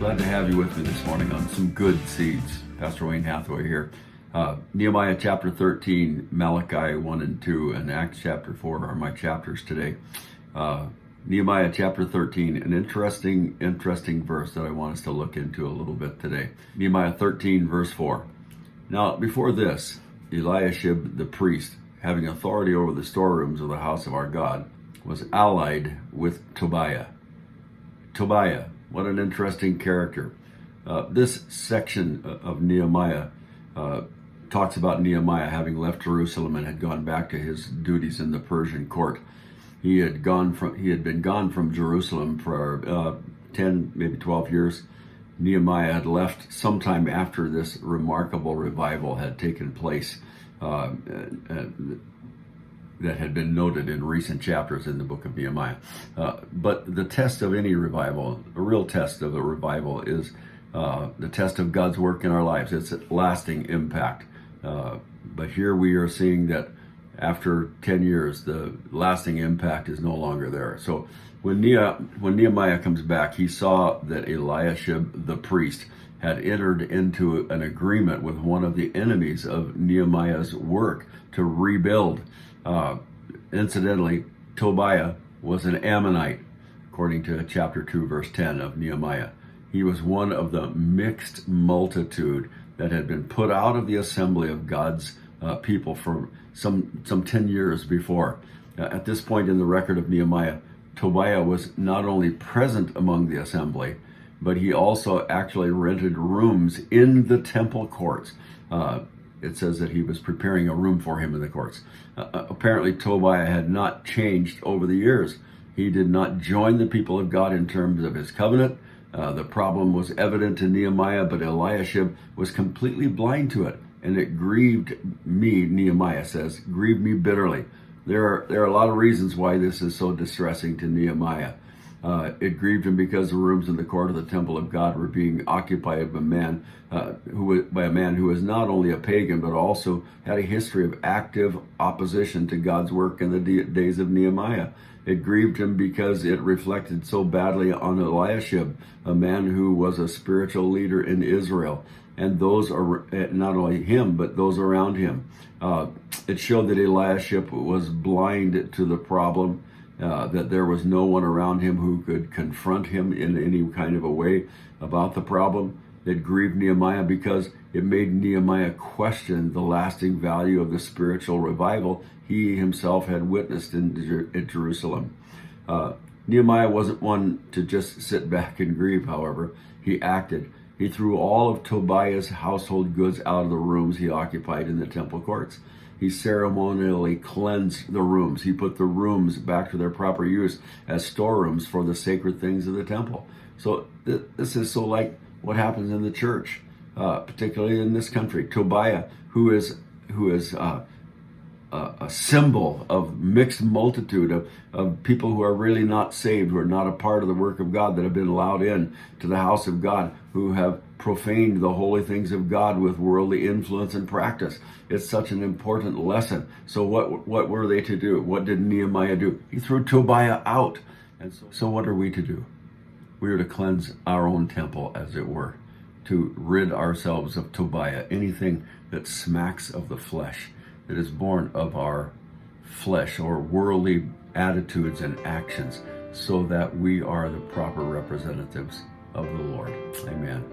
Glad to have you with me this morning on some good seeds. Pastor Wayne Hathaway here. Nehemiah chapter 13, Malachi 1 and 2, and Acts chapter 4 are my chapters today. Nehemiah chapter 13, an interesting verse that I want us to look into a little bit today. Nehemiah 13, verse 4. Now, before this, Eliashib the priest, having authority over the storerooms of the house of our God, was allied with Tobiah. Tobiah, what an interesting character. This section of Nehemiah talks about Nehemiah having left Jerusalem and had gone back to his duties in the Persian court. He had been gone from Jerusalem for 10, maybe 12 years. Nehemiah had left sometime after this remarkable revival had taken place that had been noted in recent chapters in the book of Nehemiah. But the test of any revival, a real test of a revival, is the test of God's work in our lives. It's a lasting impact. But here we are seeing that after 10 years, the lasting impact is no longer there. So when Nehemiah comes back, he saw that Eliashib the priest had entered into an agreement with one of the enemies of Nehemiah's work to rebuild. Incidentally, Tobiah was an Ammonite, according to chapter 2, verse 10 of Nehemiah. He was one of the mixed multitude that had been put out of the assembly of God's people for some 10 years before. At this point in the record of Nehemiah, Tobiah was not only present among the assembly, but he also actually rented rooms in the temple courts. It says that he was preparing a room for him in the courts. Apparently, Tobiah had not changed over the years. He did not join the people of God in terms of his covenant. The problem was evident to Nehemiah, but Eliashib was completely blind to it. And it grieved me, Nehemiah says, grieved me bitterly. There are a lot of reasons why this is so distressing to Nehemiah. It grieved him because the rooms in the court of the temple of God were being occupied by a man who was not only a pagan, but also had a history of active opposition to God's work in the days of Nehemiah. It grieved him because it reflected so badly on Eliashib, a man who was a spiritual leader in Israel, and those are not only him, but those around him. It showed that Eliashib was blind to the problem, that there was no one around him who could confront him in any kind of a way about the problem. It grieved Nehemiah because it made Nehemiah question the lasting value of the spiritual revival he himself had witnessed in Jerusalem. Nehemiah wasn't one to just sit back and grieve, however. He acted. He threw all of Tobiah's household goods out of the rooms he occupied in the temple courts. He ceremonially cleansed the rooms. He put the rooms back to their proper use as storerooms for the sacred things of the temple. So this is so like what happens in the church, particularly in this country. Tobiah, who is a symbol of mixed multitude of people who are really not saved, who are not a part of the work of God, that have been allowed in to the house of God, who have profaned the holy things of God with worldly influence and practice. It's such an important lesson. So what were they to do? What did Nehemiah do? He threw Tobiah out. And so what are we to do? We are to cleanse our own temple, as it were, to rid ourselves of Tobiah, anything that smacks of the flesh, that is born of our flesh or worldly attitudes and actions, so that we are the proper representatives of the Lord. Amen.